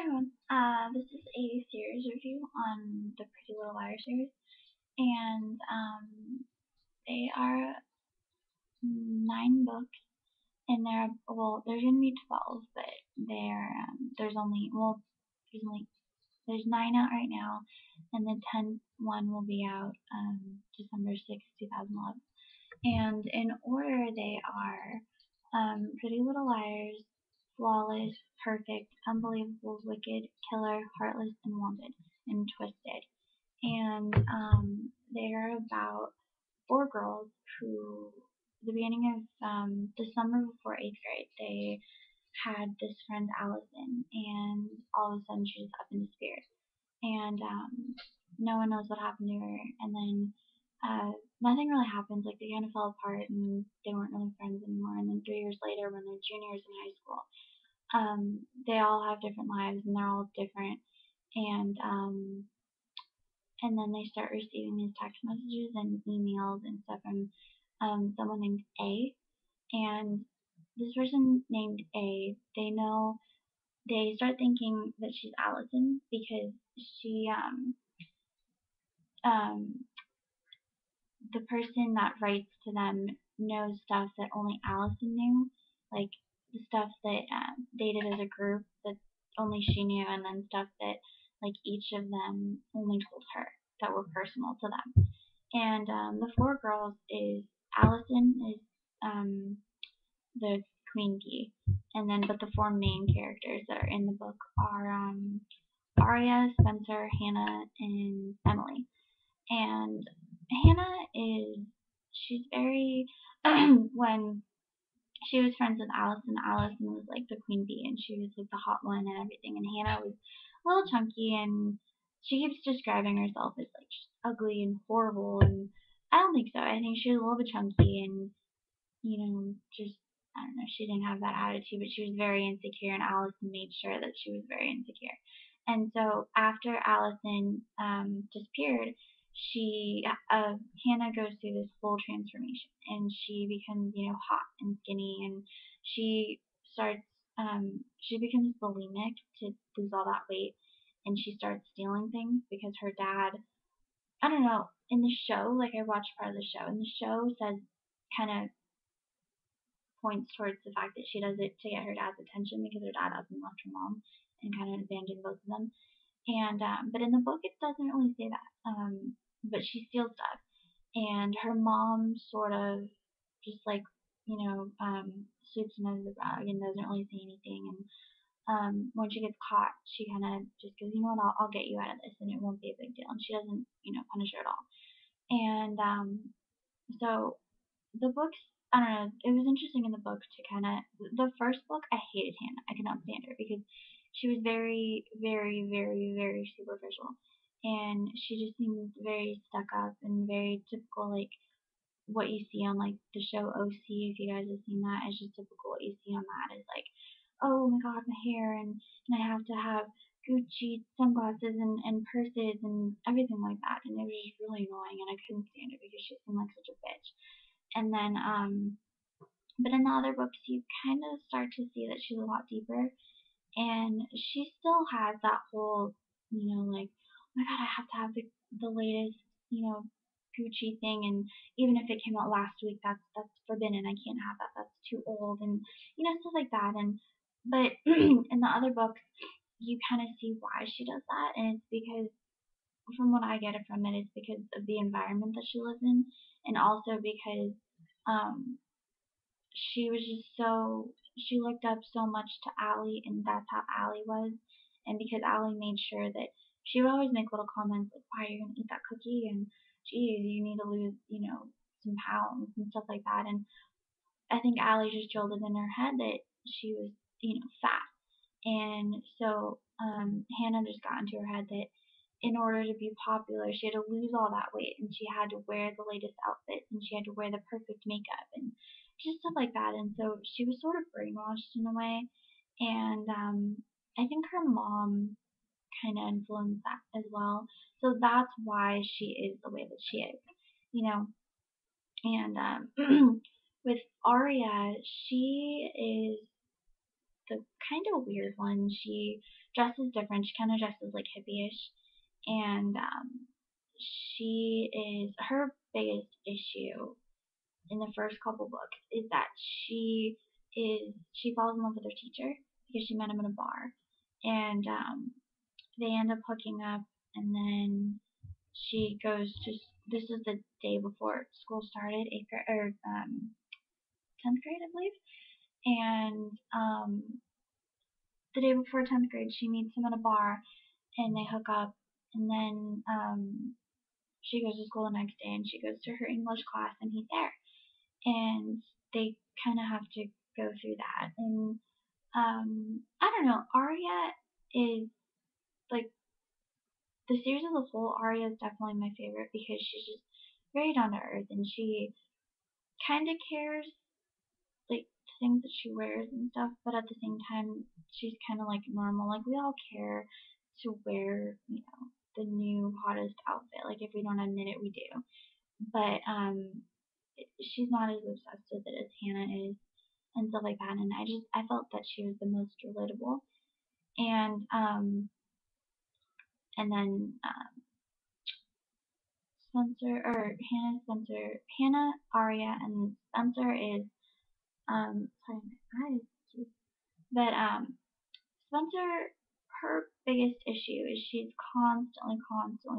everyone. This is a series review on the Pretty Little Liars series, and they are 9 books, and there's gonna be 12, but there's only there's 9 out right now, and the 10th one will be out December 6th, 2011. And in order, they are Pretty Little Liars, Flawless, Perfect, Unbelievable, Wicked, Killer, Heartless, and Wanted, and Twisted. And they're about 4 girls who, the beginning of the summer before 8th grade, they had this friend Allison, and all of a sudden she just up into spirits, and no one knows what happened to her. And then uh, nothing really happens. Like they kind of fell apart, and they weren't really friends anymore. And then 3 years later, when they're juniors in high school, they all have different lives, and they're all different. And and then they start receiving these text messages and emails and stuff from someone named A. And this person named A, they start thinking that she's Allison because she um the person that writes to them knows stuff that only Allison knew, like the stuff that they did as a group that only she knew, and then stuff that like each of them only told her that were personal to them. And the 4 girls is Allison is the queen bee, and then but the 4 main characters that are in the book are Aria, Spencer, Hannah, and Emily. And Hannah she's very when she was friends with Allison, Allison was like the queen bee, and she was like the hot one and everything, and Hannah was a little chunky, and she keeps describing herself as like just ugly and horrible, and I don't think so. I think she was a little bit chunky, and just I don't know, she didn't have that attitude, but she was very insecure, and Allison made sure that she was very insecure. And so after Allison disappeared, she Hannah goes through this whole transformation, and she becomes hot and skinny, and she starts she becomes bulimic to lose all that weight, and she starts stealing things because her dad, I don't know, in the show, like I watched part of the show, and the show says kind of points towards the fact that she does it to get her dad's attention because her dad hasn't left her mom and kind of abandoned both of them. And but in the book, it doesn't really say that. But she steals stuff, and her mom sort of just like sweeps it under the rug and doesn't really say anything. And when she gets caught, she kind of just goes, you know what, I'll get you out of this, and it won't be a big deal. And she doesn't punish her at all. And so the books, I don't know, it was interesting in the book to kind of, the first book, I hated Hannah. I could not stand her because she was very, very, very, very superficial. And she just seemed very stuck up and very typical, like what you see on like the show OC. If you guys have seen that, it's just typical what you see on that is like, oh my god, my hair, and I have to have Gucci sunglasses and purses and everything like that. And it was just really annoying, and I couldn't stand it because she seemed like such a bitch. And then but in the other books you kind of start to see that she's a lot deeper, and she still has that whole like, oh my god, I have to have the latest Gucci thing, and even if it came out last week, that's forbidden. I can't have that, that's too old, and stuff like that. And but in the other books you kind of see why she does that, and it's because, from what I get it from it, it's because of the environment that she lives in, and also because um she was just she looked up so much to Allie, and that's how Allie was. And because Allie made sure that she would always make little comments like, why are you gonna eat that cookie, and geez, you need to lose some pounds and stuff like that. And I think Allie just drilled it in her head that she was fat. And so Hannah just got into her head that in order to be popular, she had to lose all that weight, and she had to wear the latest outfits, and she had to wear the perfect makeup, and just stuff like that. And so she was sort of brainwashed in a way. And I think her mom kind of influenced that as well. So that's why she is the way that she is, you know. And with Aria, she is the kind of weird one. She dresses different. She kind of dresses like hippie-ish, and she is her biggest issue in the first couple books is that she falls in love with her teacher because she met him in a bar, and they end up hooking up, and then she goes to this is the day before school started, eighth grade or 10th grade, I believe, and the day before 10th grade, she meets him at a bar, and they hook up, and then she goes to school the next day, and she goes to her English class, and he's there, and they kind of have to go through that, and I don't know, Arya is like the series as a whole. Arya is definitely my favorite because she's just very down to earth, and she kind of cares like things that she wears and stuff, but at the same time, she's kind of like normal. Like we all care to wear, the new hottest outfit. Like if we don't admit it, we do. But she's not as obsessed with it as Hannah is and stuff like that. And I felt that she was the most relatable. And Spencer or Hannah, Arya, and Spencer is sorry, my eyes. But Spencer, her biggest issue is she's constantly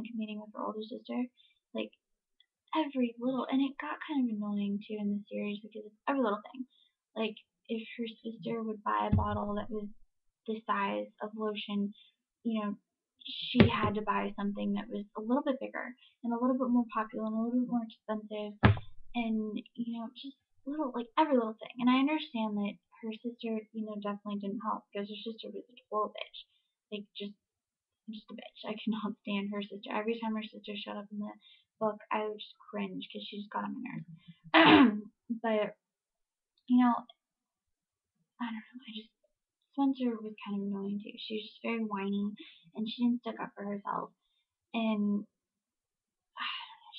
competing with her older sister. Like every little, and it got kind of annoying too in the series because it's every little thing. Like if her sister would buy a bottle that was the size of lotion, you know, she had to buy something that was a little bit bigger and a little bit more popular and a little bit more expensive, and just little like every little thing. And I understand that her sister, definitely didn't help because her sister was a total bitch, like just a bitch. I could not stand her sister. Every time her sister showed up in the book, I would just cringe because she just got on my nerves. But I don't know. I just Spencer was kind of annoying too. She was just very whiny, and she didn't stick up for herself, and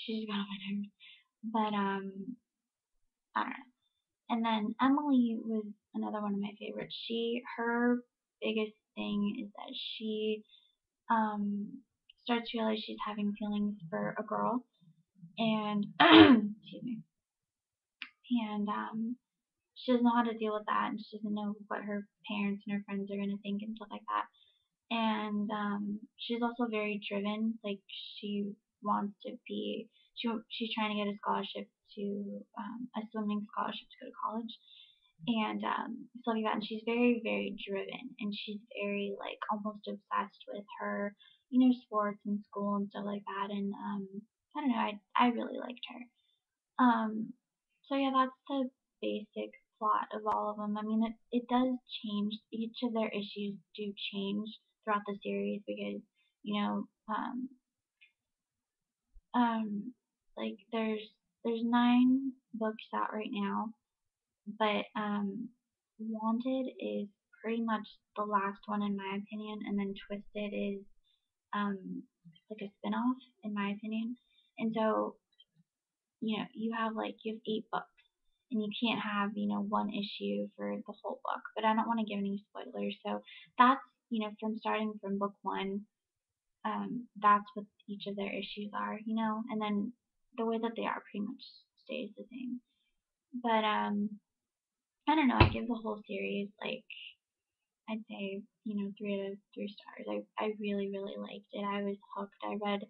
she just got on my nerves. But I don't know. And then Emily was another one of my favorites. Her biggest thing is that she starts to realize she's having feelings for a girl, and excuse me, and she doesn't know how to deal with that, and she doesn't know what her parents and her friends are gonna think and stuff like that. And she's also very driven. Like she wants to be. She's trying to get a scholarship to a swimming scholarship to go to college, and stuff like that. And she's very, very driven, and she's very like almost obsessed with her, sports and school and stuff like that. And I don't know, I really liked her. So yeah, that's the basic plot of all of them. I mean, it does change. Each of their issues do change throughout the series because you know, like there's 9 books out right now, but Wanted is pretty much the last one in my opinion, and then Twisted is like a spin-off in my opinion. And so, you have 8 books, and you can't have, one issue for the whole book. But I don't want to give any spoilers. So that's, from starting from book 1, that's what each of their issues are, and then the way that they are pretty much stays the same. But I don't know, I give the whole series like I'd say, 3 out of 3 stars. I really, really liked it. I was hooked. I read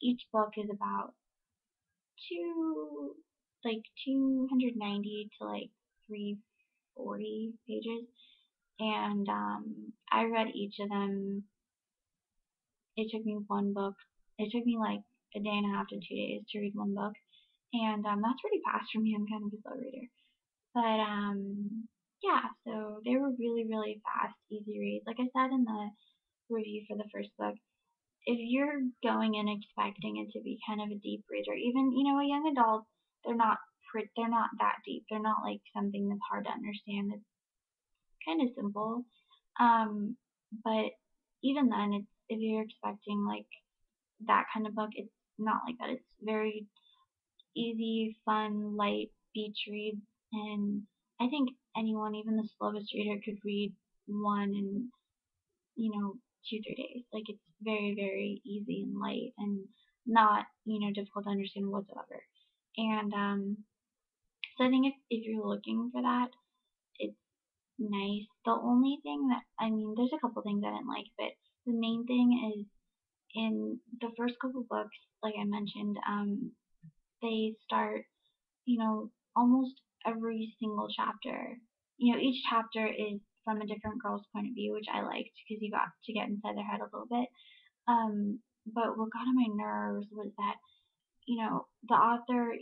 each book is about 290 to 340 pages, and I read each of them. It took me one book. It took me like a day and a half to 2 days to read one book, and that's pretty fast for me. I'm kind of a slow reader. But yeah, so they were really, really fast, easy reads. Like I said in the review for the first book, if you're going in expecting it to be kind of a deep read, or even a young adult, they're not that deep. They're not like something that's hard to understand. It's kind of simple. Um, but even then, it's if you're expecting like that kind of book, it's not like that. It's very easy, fun, light beach read, and I think anyone, even the slowest reader, could read one in, 2, 3 days. Like it's very, very easy and light and not, difficult to understand whatsoever. And so I think if you're looking for that, it's nice. The only thing that I mean, there's a couple things I didn't like, but the main thing is in the first couple books, like I mentioned, they start, almost every single chapter. Each chapter is from a different girl's point of view, which I liked because you got to get inside their head a little bit. But what got on my nerves was that, the author,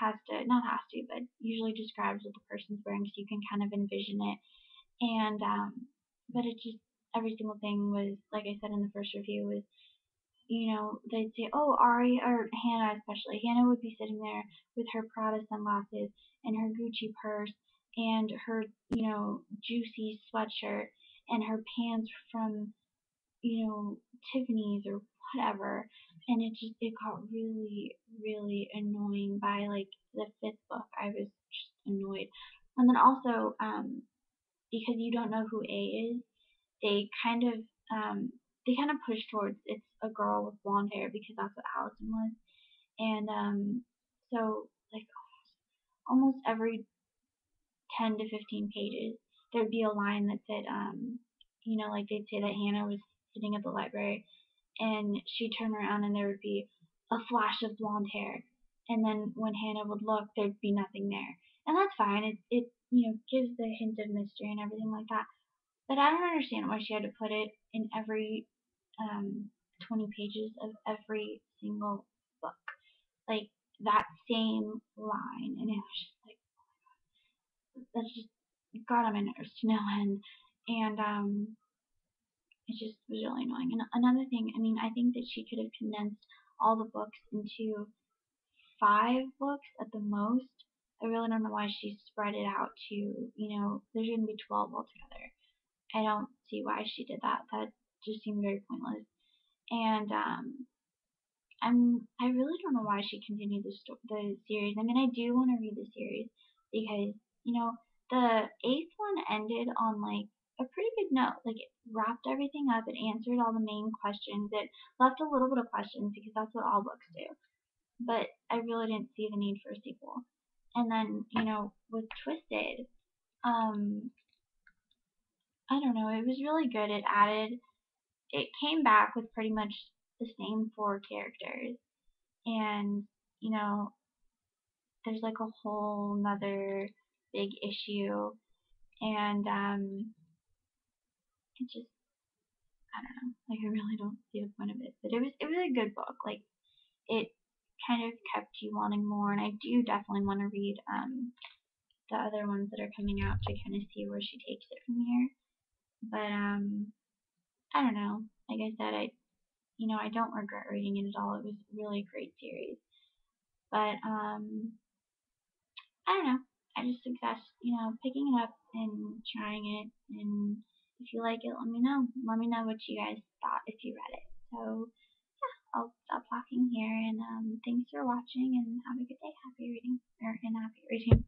has to, not has to, but usually describes what the person's wearing so you can kind of envision it. And, but it just, every single thing was, like I said in the first review, was, they'd say, oh, Ari, or Hannah especially, Hannah would be sitting there with her Prada sunglasses and her Gucci purse and her, juicy sweatshirt and her pants from, Tiffany's or whatever. And it got really, really annoying by like the fifth book. I was just annoyed. And then also, because you don't know who A is, they kind of they kind of push towards it's a girl with blonde hair because that's what Allison was. And so like almost every 10 to 15 pages there'd be a line that said like they'd say that Hannah was sitting at the library and she'd turn around and there would be a flash of blonde hair. And then when Hannah would look, there'd be nothing there. And that's fine. It gives the hint of mystery and everything like that. But I don't understand why she had to put it in every 20 pages of every single book. Like that same line. And it was just like, that's just got on my nerves to no end. And it just was really annoying. And another thing, I mean, I think that she could have condensed all the books into 5 books at the most. I really don't know why she spread it out to, there's going to be 12 altogether. I don't see why she did that. That just seemed very pointless. And I really don't know why she continued the series. I mean, I do want to read the series because the eighth one ended on like a pretty good note. Like it wrapped everything up. It answered all the main questions. It left a little bit of questions because that's what all books do. But I really didn't see the need for a sequel. And then with Twisted, um, I don't know. It was really good. It came back with pretty much the same 4 characters. And, there's like a whole nother big issue. And it just, I don't know. Like, I really don't see the point of it. But it was a good book. Like, it kind of kept you wanting more. And I do definitely want to read the other ones that are coming out to kind of see where she takes it from here. But, I don't know. Like I said, I don't regret reading it at all. It was really a great series. But I don't know. I just suggest, picking it up and trying it. And if you like it, let me know. Let me know what you guys thought if you read it. So yeah, I'll stop talking here. And thanks for watching and have a good day. Happy reading. And happy reading.